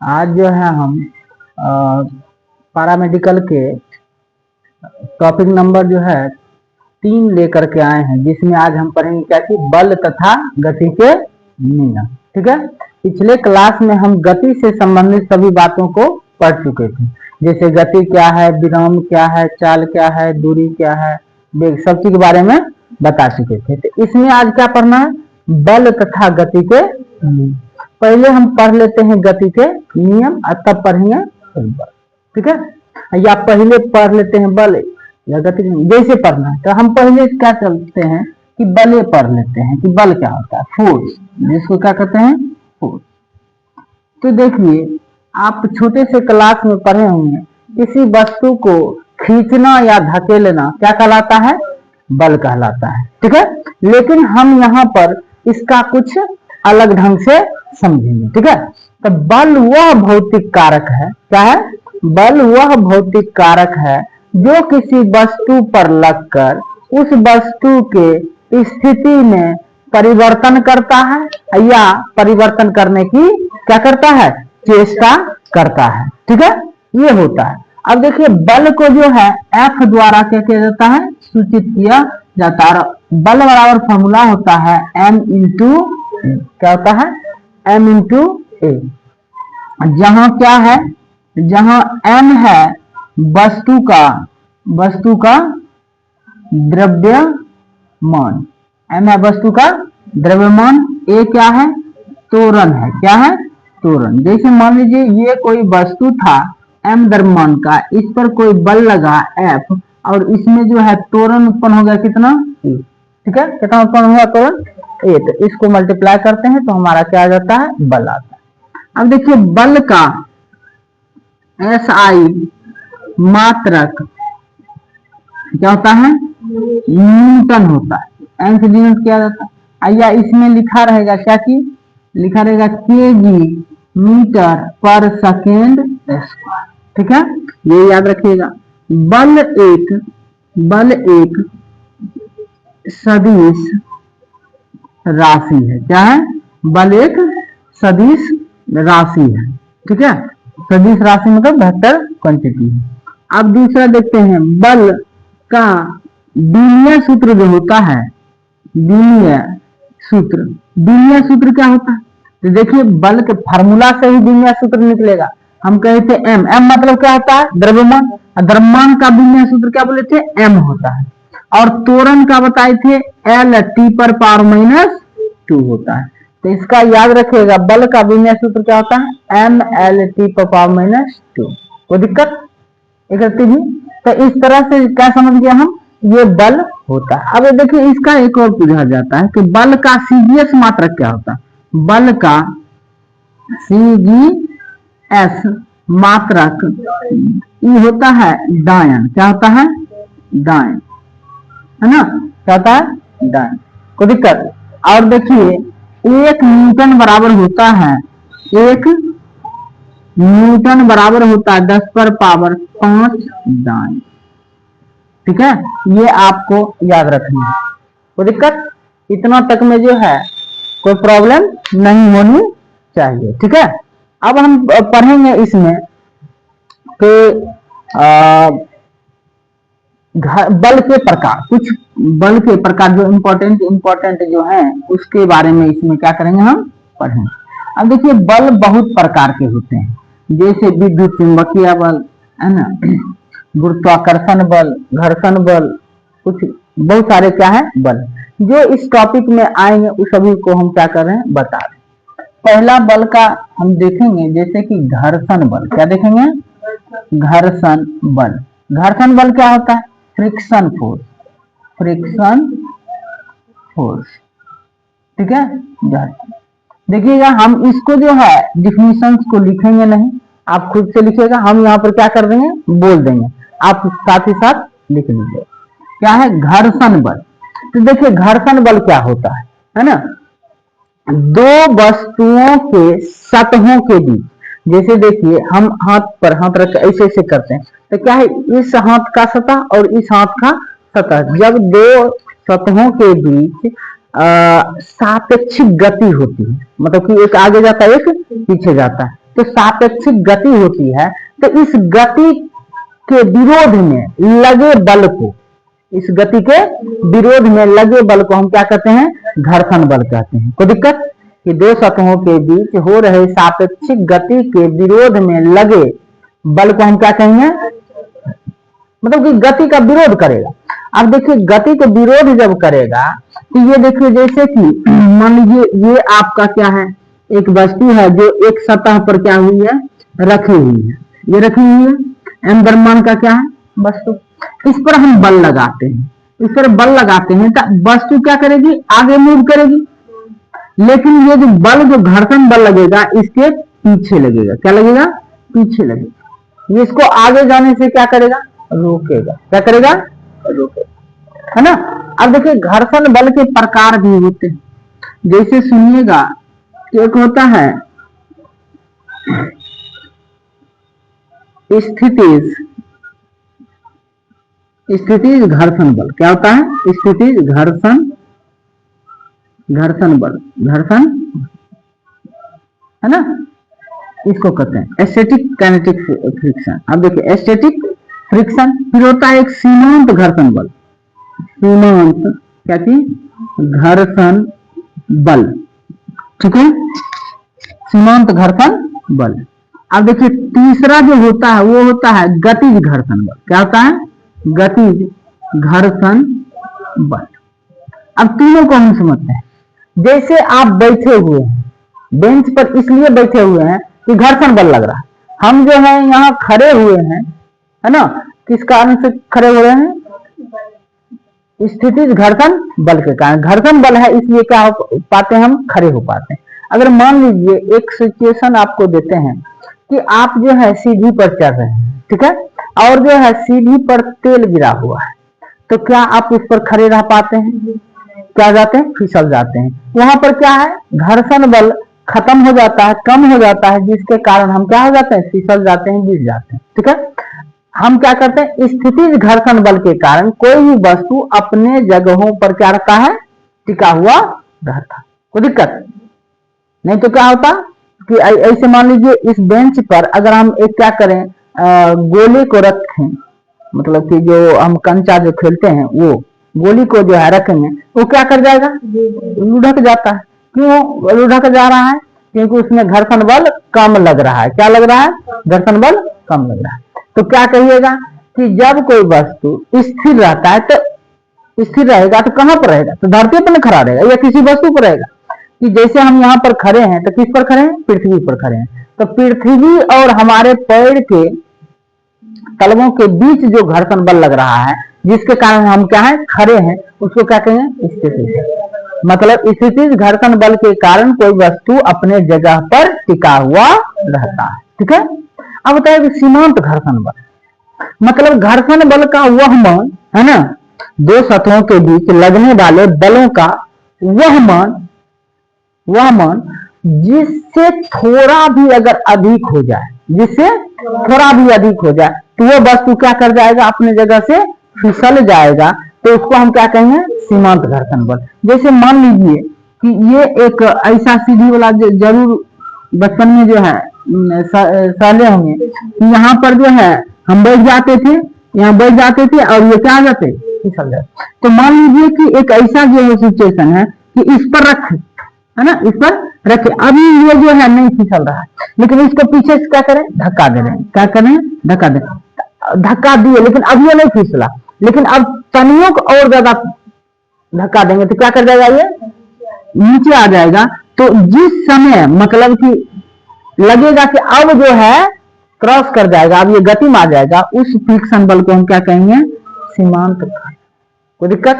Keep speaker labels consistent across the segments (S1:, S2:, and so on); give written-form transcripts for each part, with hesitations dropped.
S1: आज जो है हम पैरामेडिकल के टॉपिक नंबर जो है 3 लेकर के आए हैं, जिसमें आज हम पढ़ेंगे क्या कि बल तथा गति के नियम। ठीक है, पिछले क्लास में हम गति से संबंधित सभी बातों को पढ़ चुके थे, जैसे गति क्या है, विराम क्या है, चाल क्या है, दूरी क्या है, वेग, सब चीज के बारे में बता चुके थे। तो इसमें आज क्या पढ़ना है, बल तथा गति के नियम। पहले हम पढ़ लेते हैं गति के नियम और तब पढ़ेंगे बल। ठीक है, या पहले पढ़ लेते हैं बल या गति के नियम, जैसे पढ़ना है। तो हम पहले क्या चलते हैं कि बल पढ़ लेते हैं कि बल क्या होता है, फोर्स, जिसको क्या कहते हैं, फोर्स। तो देखिए, आप छोटे से क्लास में पढ़े होंगे, किसी वस्तु को खींचना या धकेलना क्या कहलाता है, बल कहलाता है। ठीक है, लेकिन हम यहाँ पर इसका कुछ अलग ढंग से समझेंगे। ठीक है, तो बल वह भौतिक कारक है, क्या है, बल वह भौतिक कारक है जो किसी वस्तु पर लगकर उस वस्तु के स्थिति में परिवर्तन करता है या परिवर्तन करने की क्या करता है, चेष्टा करता है। ठीक है, ये होता है। अब देखिए, बल को जो है F द्वारा क्या किया जाता है, सूचित किया जाता है। बल बराबर फॉर्मूला होता है M इंटू, क्या होता है, M इंटू ए। जहां क्या है, जहां M है वस्तु का द्रव्यमान, M है वस्तु का द्रव्यमान, ए क्या है, त्वरण है, क्या है, त्वरण। जैसे मान लीजिए ये कोई वस्तु था M द्रव्यमान का, इस पर कोई बल लगा F और इसमें जो है त्वरण उत्पन्न हो गया कितना, ए। ठीक है, कितना उत्पन्न हुआ त्वरण, ए। तो इसको मल्टीप्लाई करते हैं तो हमारा क्या आ जाता है, बल आता है। अब देखिए, बल का SI मात्रक क्या होता है, न्यूटन होता है, एन से डिनोट किया जाता है। या इसमें लिखा रहेगा क्या कि लिखा रहेगा केजी मीटर पर सेकेंड स्क्वायर। ठीक है, ये याद रखिएगा। बल एक सदिश राशि है, क्या है, बल एक सदिश राशि है। ठीक है, सदिश राशि मतलब वेक्टर क्वांटिटी है। अब दूसरा देखते हैं, बल का विनिमय सूत्र जो होता है, विनिमय सूत्र क्या होता है, तो देखिए बल के फार्मूला से ही विनिमय सूत्र निकलेगा। हम कहे थे एम मतलब क्या होता है, द्रव्यमान। द्रव्यमान का विनिमय सूत्र क्या बोले थे, एम होता है। और त्वरण का बताए थे एल टी पर पावर माइनस 2 होता है। तो इसका याद रखिएगा, बल का विनिमय सूत्र क्या होता है, एम एल टी पर पावर माइनस 2। कोई दिक्कत इकट्ठी भी। तो इस तरह से क्या समझ गया हम, ये बल होता है। अब देखिए, इसका एक और पूछा जाता है कि बल का सीजीएस मात्रक क्या होता है। बल का सीजीएस मात्रक ये होता है डायन, क्या होता है, डायन, है ना, क्या होता है, डायन। कोई दिक्कत। और देखिए, 1 न्यूटन बराबर होता है, 1 न्यूटन बराबर होता है 10 पर पावर 5 डायन। ठीक है, ये आपको याद रखना है। कोई दिक्कत, इतना तक में जो है कोई प्रॉब्लम नहीं होनी चाहिए। ठीक है, अब हम पढ़ेंगे इसमें कि बल के प्रकार, कुछ बल के प्रकार जो इम्पोर्टेंट जो है उसके बारे में इसमें क्या करेंगे, हम पढ़ेंगे। अब देखिए, बल बहुत प्रकार के होते हैं, जैसे विद्युत चुंबकीय बल, है ना, गुरुत्वाकर्षण बल, घर्षण बल, कुछ बहुत सारे क्या है बल। जो इस टॉपिक में आएंगे उस सभी को हम क्या कर रहे हैं, बता रहे हैं। पहला बल का हम देखेंगे, जैसे कि घर्षण बल। क्या देखेंगे, घर्षण बल। घर्षण बल क्या होता है, फ्रिक्शन फोर्स। ठीक है, देखिएगा, हम इसको जो है डिफिनीशंस को लिखेंगे नहीं, आप खुद से लिखिएगा, हम यहाँ पर क्या कर देंगे, बोल देंगे, आप साथ ही साथ लिख लीजिए। क्या है घर्षण बल। तो देखिए, घर्षण बल क्या होता है ना, दो वस्तुओं के सतहों के बीच, जैसे देखिए हम हाथ पर हाथ रख ऐसे ऐसे करते हैं, तो क्या है, इस हाथ का सतह और इस हाथ का सतह, जब दो सतहों के बीच सापेक्षिक गति होती है, मतलब कि एक आगे जाता है एक पीछे जाता है, तो सापेक्षिक गति होती है। तो इस गति के विरोध में लगे बल को, इस गति के विरोध में लगे बल को हम क्या कहते हैं? घर्षण बल कहते हैं। कोई दिक्कत? कि दो सतहों के बीच हो रहे सापेक्षिक गति के विरोध में लगे बल को हम क्या कहेंगे? मतलब कि गति का विरोध करेगा। अब देखिए गति का विरोध जब करेगा तो ये देखिए, जैसे कि मान लीजिए ये आपका क्या है, एक वस्तु है जो एक सतह पर क्या हुई है? रखी हुई है। ये रखी हुई है, m द्रव्यमान का क्या है? वस्तु। इस पर हम बल लगाते हैं, इस पर बल लगाते हैं तो वस्तु क्या करेगी? आगे मूव करेगी। लेकिन ये जो बल, जो घर्षण बल लगेगा, इसके पीछे लगेगा। क्या लगेगा? पीछे लगेगा। ये इसको आगे जाने से क्या करेगा? रोकेगा। क्या करेगा? रोकेगा, है ना। अब देखिए घर्षण बल के प्रकार भी होते हैं। जैसे सुनिएगा, एक होता है स्थितिज घर्षण बल। क्या होता है? स्थितिज घर्षण बल, घर्षण, है ना, इसको कहते हैं स्टैटिक काइनेटिक फ्रिक्शन। अब देखिए स्टैटिक फ्रिक्शन, फिर होता है एक सीमांत घर्षण बल। सीमांत क्या चीज? घर्षण बल। ठीक है, सीमांत घर्षण बल। अब देखिए तीसरा जो होता है वो होता है गतिज घर्षण बल। क्या होता है? गतिज घर्षण बल। अब तीनों को हम समझते हैं। जैसे आप बैठे हुए हैं बेंच पर, इसलिए बैठे हुए हैं कि घर्षण बल लग रहा है। हम जो है यहाँ खड़े हुए हैं, है ना, किस कारण से खड़े हो रहे हैं? स्थितिज घर्षण बल के कारण। घर्षण बल है इसलिए क्या हो पाते हैं? हम खड़े हो पाते हैं। अगर मान लीजिए एक सिचुएशन आपको देते हैं कि आप जो है सीढ़ी पर चढ़ रहे हैं, ठीक है, और जो है सीढ़ी पर तेल गिरा हुआ है, तो क्या आप उस पर खड़े रह पाते हैं? क्या जाते हैं? फिसल जाते हैं। वहां पर क्या है? घर्षण बल खत्म हो जाता है, कम हो जाता है, जिसके कारण हम क्या हो जाते हैं? फिसल जाते हैं, गिर जाते हैं। ठीक है, हम क्या करते हैं? स्थितिज घर्षण बल के कारण कोई भी वस्तु अपने जगहों पर क्या रहता है? टिका हुआ रहता। कोई दिक्कत नहीं। तो क्या होता कि ऐसे मान लीजिए इस बेंच पर अगर हम एक क्या करें, गोले को रखें, मतलब कि जो हम कंचा जो खेलते हैं वो गोली को जो है रखेंगे, वो क्या कर जाएगा? लुढ़क जाता है। क्यों लुढ़क जा रहा है? क्योंकि उसमें घर्षण बल कम लग रहा है। क्या लग रहा है? घर्षण बल कम लग रहा है। तो क्या कहिएगा कि जब कोई वस्तु स्थिर रहता है, तो स्थिर रहेगा तो कहां पर रहेगा? तो धरती पर खड़ा रहेगा या किसी वस्तु पर रहेगा? कि जैसे हम यहाँ पर खड़े हैं तो किस पर खड़े हैं? पृथ्वी पर खड़े हैं। तो पृथ्वी और हमारे पैर के तलवों के बीच जो घर्षण बल लग रहा है, जिसके कारण हम क्या है? खड़े हैं, उसको क्या कहेंगे? स्थितिज। मतलब स्थितिज घर्षण बल के कारण कोई वस्तु अपने जगह पर टिका हुआ रहता है। ठीक है, अब बताइए सीमांत घर्षण बल। मतलब घर्षण बल का वह मान, है ना, दो सतहों के बीच लगने वाले बलों का वह मान जिससे थोड़ा भी अगर अधिक हो जाए, जिससे थोड़ा भी अधिक हो जाए, तो वह वस्तु क्या कर जाएगा? अपने जगह से फिसल जाएगा। तो उसको हम क्या कहेंगे? सीमांत घर्षण बल। जैसे मान लीजिए कि ये एक ऐसा सीढ़ी वाला, जरूर बचपन में जो है साले होंगे, यहाँ पर जो है हम बैठ जाते थे, यहाँ बैठ जाते थे और ये क्या आ जाते? फिसल जाते। तो मान लीजिए कि एक ऐसा जो है सिचुएशन है कि इस पर रख, है ना, इस पर रखे, अभी ये जो है नहीं फिसल रहा है, लेकिन इसको पीछे से क्या करें? धक्का दे रहे हैं। क्या करें? धक्का दे। धक्का दिए लेकिन अब ये नहीं फिसला, लेकिन अब तनियों को और ज्यादा धक्का देंगे तो क्या कर जाएगा? ये नीचे आ जाएगा। तो जिस समय मतलब कि लगेगा कि अब जो है क्रॉस कर जाएगा, अब ये गति में आ जाएगा, उस फ्रिक्शन बल को हम क्या कहेंगे? सीमांत। कोई दिक्कत?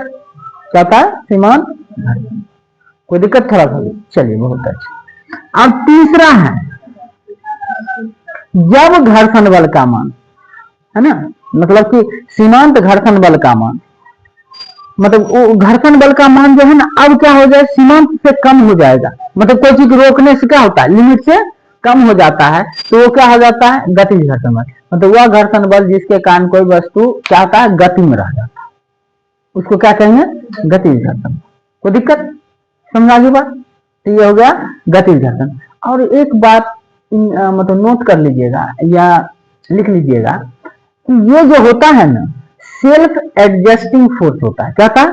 S1: क्या होता है? सीमांत। कोई दिक्कत? थोड़ा सा। चलिए, बहुत अच्छा। अब तीसरा है जब घर्षण बल का मान, है ना, मतलब कि सीमांत घर्षण बल का मान, मतलब घर्षण बल का मान जो है ना, अब क्या हो जाए? सीमांत से कम हो जाएगा। मतलब कोई चीज रोकने से क्या होता है? लिमिट से कम हो जाता है, तो वो क्या हो जाता है? गतिज घर्षण बल। मतलब वह घर्षण बल जिसके कारण कोई वस्तु क्या होता है? गति में रह जाता है, उसको क्या कहेंगे? गतिज घर्षण। कोई दिक्कत? समझा ली बात? तो ये हो गया गतिज घर्षण। और एक बात मतलब नोट कर लीजिएगा या लिख लीजिएगा कि ये जो होता है ना, सेल्फ एडजस्टिंग फोर्स होता है। क्या था?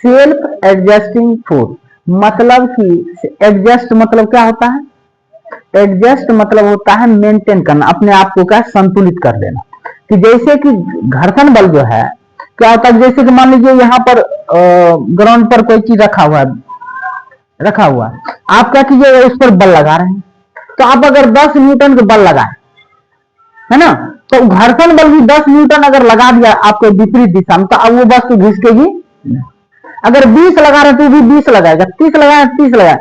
S1: Self adjusting force. मतलब कि एडजस्ट मतलब क्या होता है? एडजस्ट मतलब होता है मेंटेन करना, अपने आप को क्या संतुलित कर देना। कि जैसे कि घर्षण बल जो है क्या होता है, जैसे कि मान लीजिए यहाँ पर ग्राउंड पर कोई चीज रखा हुआ है, आप क्या कीजिए, उस पर बल लगा रहे हैं। तो आप अगर 10 न्यूटन के बल लगाए, है ना, तो घर्षण बल भी 10 न्यूटन अगर लगा दिया आपके विपरीत दिशा में, तो अब वो वस्तु घिसकेगी। अगर 20 लगा रहे तो भी 20 लगाएगा, 30 लगाए 30 लगाए,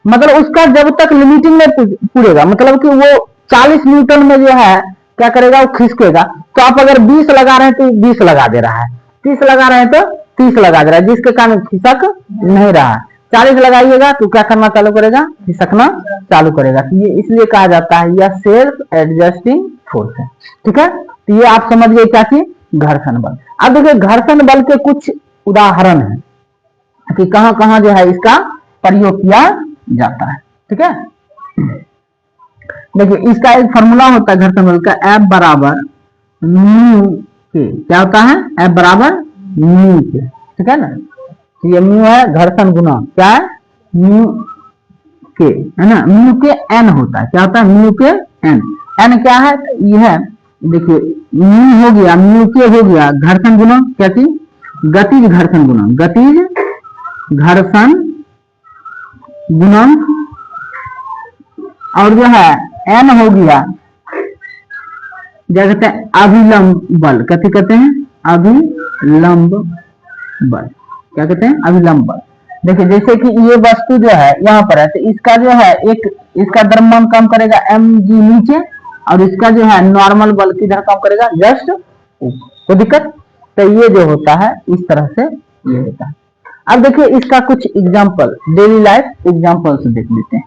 S1: मतलब उसका जब तक लिमिटिंग में पूरेगा, मतलब कि वो 40 न्यूटन में जो है क्या करेगा, वो खिसकेगा। तो आप अगर 20 लगा रहे हैं तो 20 लगा दे रहा है, 30 लगा रहे हैं तो 30 लगा दे रहा है, जिसके कारण खिसक नहीं रहा है। 40 लगाइएगा तो क्या करना चालू करेगा, खिसकना चालू करेगा। तो ये इसलिए कहा जाता है यह सेल्फ एडजस्टिंग फोर्स है। ठीक है, तो ये आप समझ गए क्या चीज, घर्षण बल। अब देखिए घर्षण बल के कुछ उदाहरण है कि कहां कहां जो है इसका प्रयोग किया जाता है। ठीक है, देखिए इसका एक फॉर्मूला होता है घर्षण बल का, F बराबर म्यू के। क्या होता है? F बराबर म्यू के। ठीक है ना, तो ये म्यू है घर्षण गुना क्या है, म्यू के, है ना, म्यू के एन होता है। क्या होता है? म्यू के एन। एन क्या है? ये है, देखिए म्यू हो गया, म्यू के हो गया घर्षण गुना क्या थी, गतिज घर्षण गुना, गतिज घर्षण गुणांक, और जो है एन हो गया क्या कहते हैं, अभिलंब बल। कथी कहते हैं? अभिलंब बल। क्या कहते हैं? अभिलंब बल। देखिए जैसे कि ये वस्तु जो है यहाँ पर है, तो इसका जो है एक, इसका द्रव्यमान काम करेगा mg नीचे, और इसका जो है नॉर्मल बल किधर काम करेगा, जस्ट कोई दिक्कत। तो ये जो होता है इस तरह से ये होता है। अब देखिए इसका कुछ एग्जांपल, डेली लाइफ एग्जांपल से देख लेते हैं।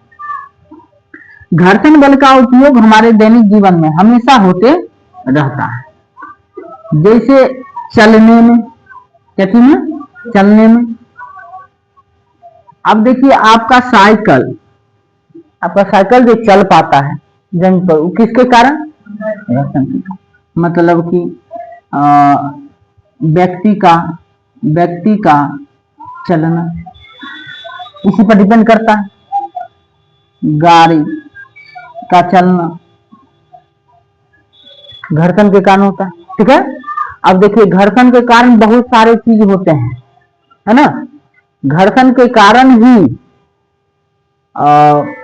S1: घर्षण बल का उपयोग हमारे दैनिक जीवन में हमेशा होते रहता है, जैसे चलने में, क्या चीज में, चलने में। अब देखिए आपका साइकिल जो चल पाता है जमीन पर, वो किसके कारण, घर्षण के कारण। मतलब कि व्यक्ति का चलना इसी पर डिपेंड करता है, गाड़ी का चलना घर्षण के कारण होता है। ठीक है, अब देखिए घर्षण के कारण बहुत सारे चीज होते हैं, है ना। घर्षण के कारण ही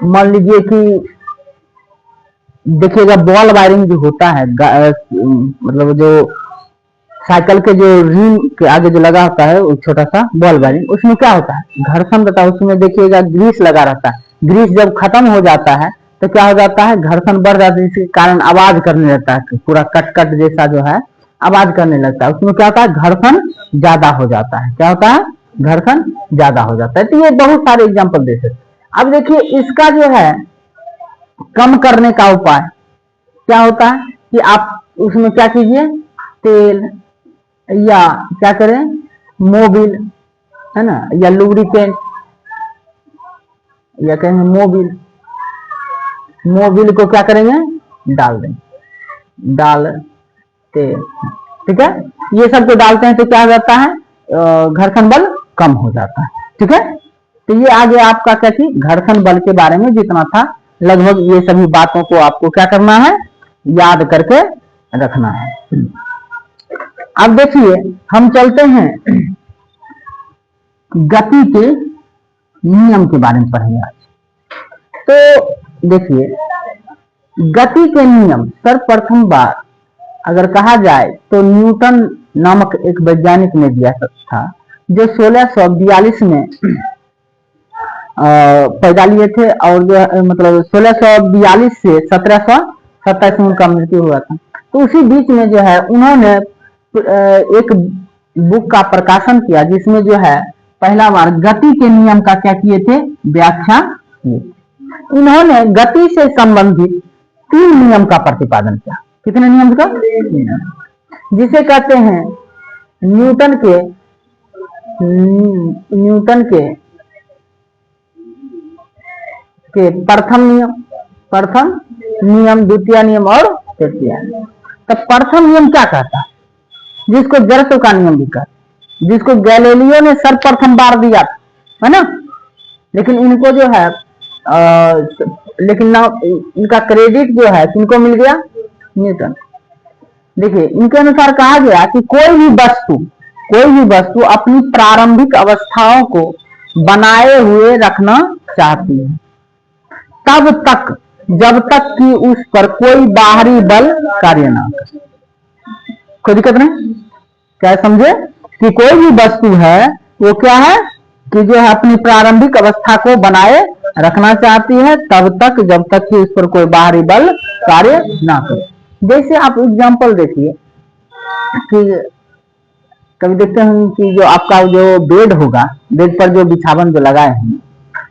S1: मान लीजिए कि देखिएगा बॉल वायरिंग जो होता है, मतलब जो साइकिल के जो रिम के आगे जो लगा होता है वो छोटा सा बॉल वायरिंग, उसमें क्या होता है, घर्षण रहता है। उसमें देखिएगा ग्रीस लगा रहता है, ग्रीस जब खत्म हो जाता है तो क्या हो जाता है, घर्षण बढ़ जाता है, जिसके कारण आवाज करने लगता है, पूरा कट कट जैसा जो है आवाज करने लगता है। उसमें क्या होता है, घर्षण ज्यादा हो जाता है। क्या होता है, घर्षण ज्यादा हो जाता है। तो ये बहुत सारे एग्जाम्पल दे सकते। अब देखिए इसका जो है कम करने का उपाय क्या होता है कि आप उसमें क्या कीजिए, तेल या क्या करें, मोबिल, है ना, या लुब्रिकेंट, या कहेंगे मोबिल को क्या करेंगे, डाल देंगे, डालते। ठीक है, ये सब को डालते हैं तो क्या हो जाता है, घर्षण बल कम हो जाता है। ठीक है, तो ये आगे आपका क्या थी, घर्षण बल के बारे में जितना था लगभग ये सभी बातों को आपको क्या करना है, याद करके रखना है। अब देखिए हम चलते हैं गति के नियम के बारे में पढ़ेंगे आज। तो देखिए गति के नियम सर्वप्रथम बार अगर कहा जाए तो न्यूटन नामक एक वैज्ञानिक ने दिया था, जो 1642 में पैदा लिए थे, और जो मतलब 1642 से 1727 में उनका मृत्यु हुआ था। तो उसी बीच में जो है उन्होंने एक बुक का प्रकाशन किया, जिसमें जो है पहला बार गति के नियम का क्या किए थे, व्याख्या किए। उन्होंने गति से संबंधित 3 नियम का प्रतिपादन किया। कितने नियम का, जिसे कहते हैं न्यूटन के प्रथम नियम, प्रथम नियम, द्वितीय नियम और तृतीय नियम। तो प्रथम नियम क्या कहता है, जिसको जड़त्व का नियम भी कहते, जिसको गैलीलियो ने सर्वप्रथम बार दिया है ना, लेकिन इनको जो है लेकिन ना इनका क्रेडिट जो है किनको मिल गया, न्यूटन। देखिए इनके अनुसार कहा गया कि कोई भी वस्तु अपनी प्रारंभिक अवस्थाओं को बनाए हुए रखना चाहती है तब तक जब तक कि उस पर कोई बाहरी बल कार्य ना करे। कोई दिक्कत नहीं, क्या समझे कि कोई भी वस्तु है वो क्या है कि जो है अपनी प्रारंभिक अवस्था को बनाए रखना चाहती है तब तक जब तक कि उस पर कोई बाहरी बल कार्य ना करे। जैसे आप एग्जांपल देखिए कि कभी देखते हैं कि जो आपका जो बेड होगा, बेड पर जो बिछावन जो लगाए हैं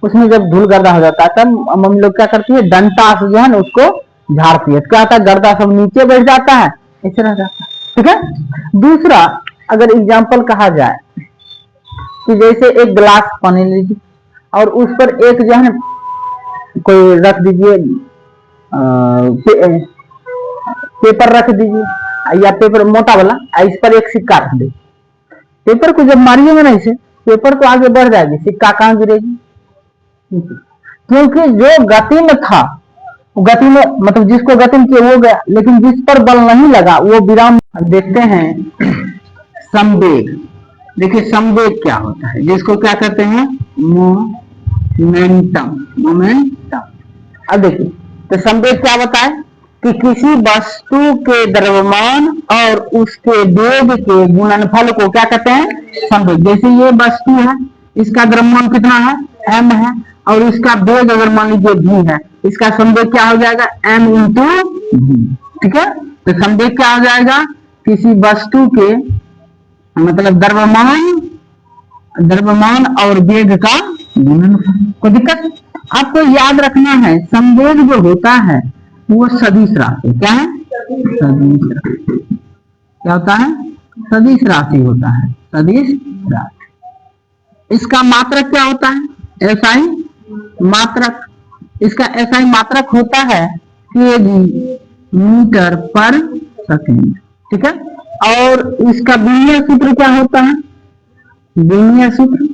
S1: उसमें जब धूल गर्दा हो जाता है तब मम्मी लोग क्या करती है, डंटा से जो है ना उसको झाड़ती है, क्या होता है गर्दा सब नीचे बैठ जाता है, ऐसे रह जाता है। ठीक है। दूसरा अगर एग्जांपल कहा जाए कि जैसे एक गिलास पानी लीजिए और उस पर एक जो है कोई रख दीजिए, पेपर रख दीजिए या पेपर मोटा वाला, इस पर एक सिक्का रख दीजिए। पेपर को जब मारिएगा ना इसे, पेपर तो आगे बढ़ जाएगी, सिक्का कहां गिरेगी, क्योंकि जो गति में था गति में मतलब जिसको गति में किया वो गया, लेकिन जिस पर बल नहीं लगा वो विराम। देखते हैं संवेग। देखिए संवेग क्या होता है, जिसको क्या कहते हैं, मोमेंटम। अब देखिए तो संवेग क्या बताए कि किसी वस्तु के द्रव्यमान और उसके वेग के गुणनफल को क्या कहते हैं, संवेग। जैसे ये वस्तु है, इसका द्रव्यमान कितना है, m है, और इसका वेग अगर मान लीजिए v है, इसका संवेग क्या हो जाएगा, m इंटू v। ठीक है। तो संवेग क्या हो जाएगा, किसी वस्तु के मतलब द्रव्यमान और वेग का गुणनफल। कोई दिक्कत, आपको याद रखना है संवेग जो होता है वो सदिश राशि, क्या है, सदिश राशि। क्या होता है, सदिश राशि होता है, सदिश राशि। इसका मात्रक क्या होता है, एसआई मात्रक। इसका एसआई मात्रक होता है मीटर पर सेकंड। ठीक है। और इसका विनिमय सूत्र क्या होता है, विनिमय सूत्र,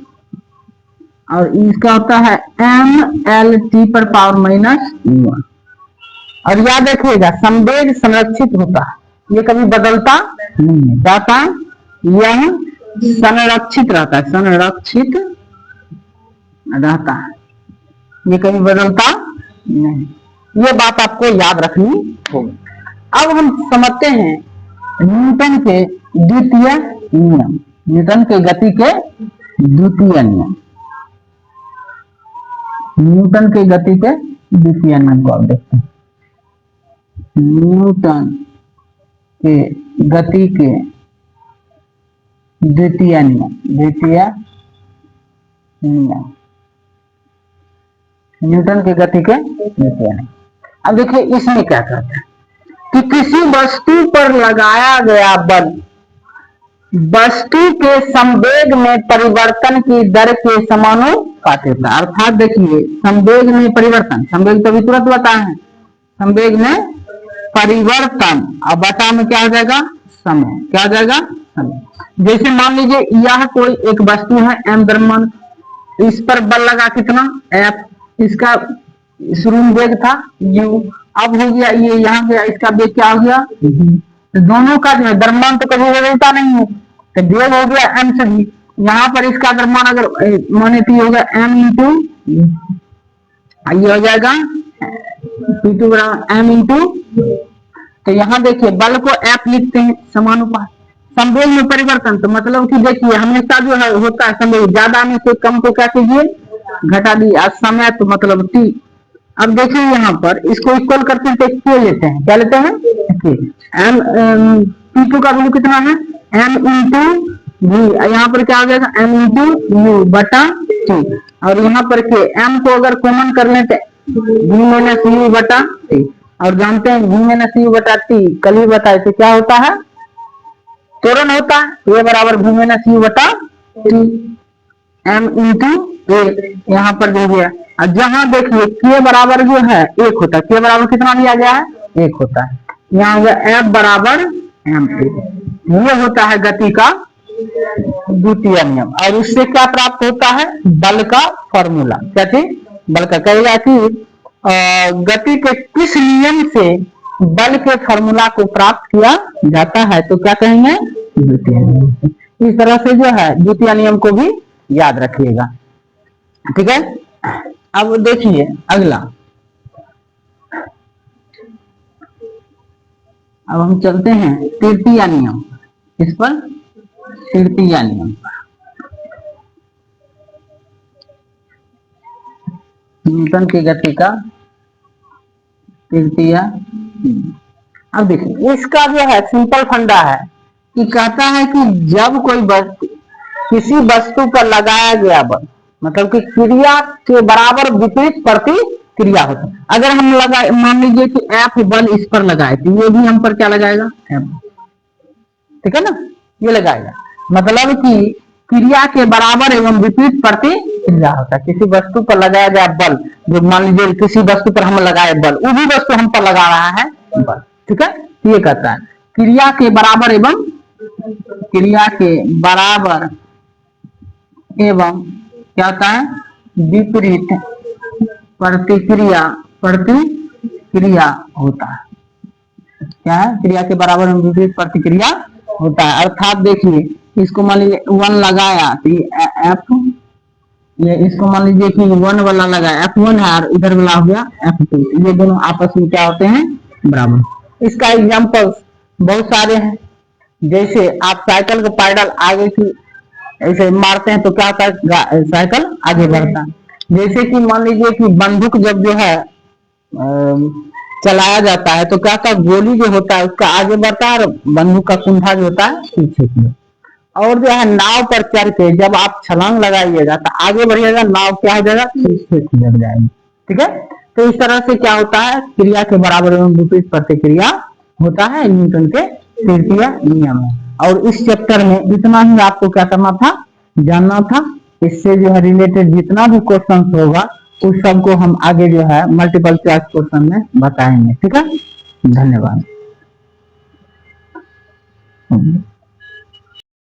S1: और इसका होता है mLT पर पावर माइनस 1। और याद रखिएगा संवेग संरक्षित होता है, ये कभी बदलता नहीं जाता, यह संरक्षित रहता है, संरक्षित रहता है, ये कभी बदलता नहीं। ये बात आपको याद रखनी होगी। अब हम समझते हैं न्यूटन के द्वितीय नियम, न्यूटन के गति के द्वितीय नियम, न्यूटन के गति के द्वितीय नियम को आप देखते हैं। न्यूटन के गति के द्वितीय नियम, द्वितीय नियम, न्यूटन के गति के द्वितीय नियम। अब देखिए इसमें क्या कहता है कि किसी वस्तु पर लगाया गया बल वस्तु के संवेग में परिवर्तन की दर के समानुपाती होता है। अर्थात देखिए संवेग में परिवर्तन, संवेग तो भी तुरंत बताए हैं, संवेग में परिवर्तन और बटा में क्या हो जाएगा, समय। क्या हो जाएगा, समय। जैसे मान लीजिए यह कोई एक वस्तु है m द्रव्यमान, इस पर बल लगा कितना, F, इसका शुरू में वेग था u, अब हो गया ये यहाँ गया, इसका वेग क्या हो गया, तो दोनों का जो है द्रव्यमान तो कभी बदलता नहीं है, तो वेग हो गया m से भी। यहाँ पर इसका द्रव्यमान अगर माने तो होगा m इंटू, ये हो जाएगा P2 बराबर m इंटू। तो यहाँ देखिए बल को F लिखते हैं समानुपात, संवेग में परिवर्तन तो मतलब कि देखिए हमेशा जो है होता है संवेग ज्यादा में से कम को क्या कीजिए, घटा दिया, समय तो मतलब t। अब देखिए यहाँ पर इसको इक्वल करते हैं तो k लेते हैं, क्या लेते हैं, m P2 का वैल्यू कितना है, m इंटू v, यहाँ पर क्या हो जाएगा m इंटू u बटा t, और यहाँ पर के m को अगर कॉमन कर लेते v माइनस u बटा t, और जानते हैं v माइनस u बटा t कल ही बताए थे क्या होता है, त्वरण होता है, ये बराबर v माइनस u बटा t, m इंटू यहाँ पर दे दिया, और जहां देखिए के बराबर जो है एक होता है, के बराबर कितना दिया गया है, एक होता है। यहाँ हो एफ बराबर एम ए, ये होता है गति का द्वितीय नियम। और इससे क्या प्राप्त होता है, बल का फॉर्मूला। क्या चीज, बल का, कहेगा कि गति के किस नियम से बल के फॉर्मूला को प्राप्त किया जाता है, तो क्या कहेंगे, द्वितीय नियम। इस तरह से जो है द्वितीय नियम को भी याद रखिएगा, ठीक है। अब देखिए अगला, अब हम चलते हैं तृतीय नियम, इस पर तृतीय नियम, न्यूटन की गति का तृतीय। अब देखिए इसका जो है सिंपल फंडा है कि कहता है कि जब कोई वस्तु किसी वस्तु पर लगाया गया बल, मतलब कि क्रिया के बराबर विपरीत प्रतिक्रिया होता है। अगर हम लगाए, मान लीजिए कि एफ बल इस पर लगाए, तो ये भी हम पर क्या लगाएगा, एफ, ठीक है ना, ये लगाएगा। मतलब कि क्रिया के बराबर एवं विपरीत प्रतिक्रिया होता है। किसी वस्तु पर लगाया गया बल, जो मान लीजिए किसी वस्तु पर हम लगाए बल, वो भी वस्तु हम पर लगा रहा है बल, ठीक है। ये कहता है क्रिया के बराबर एवं, क्रिया के बराबर एवं क्या होता है, विपरीत प्रतिक्रिया, प्रतिक्रिया होता है। क्या है, क्रिया के बराबर एवं विपरीत प्रतिक्रिया होता है। अर्थात देखिए इसको मान लीजिए 1 लगाया तो ये एफ, ये इसको मान लीजिए कि 1 वाला लगाया, F1 है, और इधर वाला हो गया F2, ये दोनों आपस में क्या होते हैं, बराबर। इसका एग्जांपल बहुत सारे हैं। जैसे आप साइकिल को पैडल आगे की ऐसे मारते हैं तो क्या होता है, साइकिल आगे बढ़ता है। जैसे कि मान लीजिए कि बंदूक जब जो है चलाया जाता है तो क्या होता है, गोली जो होता है उसका आगे बढ़ता है और बंदूक का कुंठा जो होता है पीछे की। और जो है नाव पर चढ़ के जब आप छलांग लगाइएगा तो आगे बढ़िएगा, नाव क्या हो जाएगा, पीछे की लग जाएगी, ठीक है। तो इस तरह से क्या होता है, क्रिया के बराबर एवं विपरीत प्रतिक्रिया होता है, न्यूटन के तृतीय नियम है। और इस चैप्टर में इतना ही आपको क्या करना था, जानना था। इससे जो है रिलेटेड जितना भी क्वेश्चन होगा उस सबको हम आगे जो है मल्टीपल चॉइस क्वेश्चन में बताएंगे, ठीक है। धन्यवाद।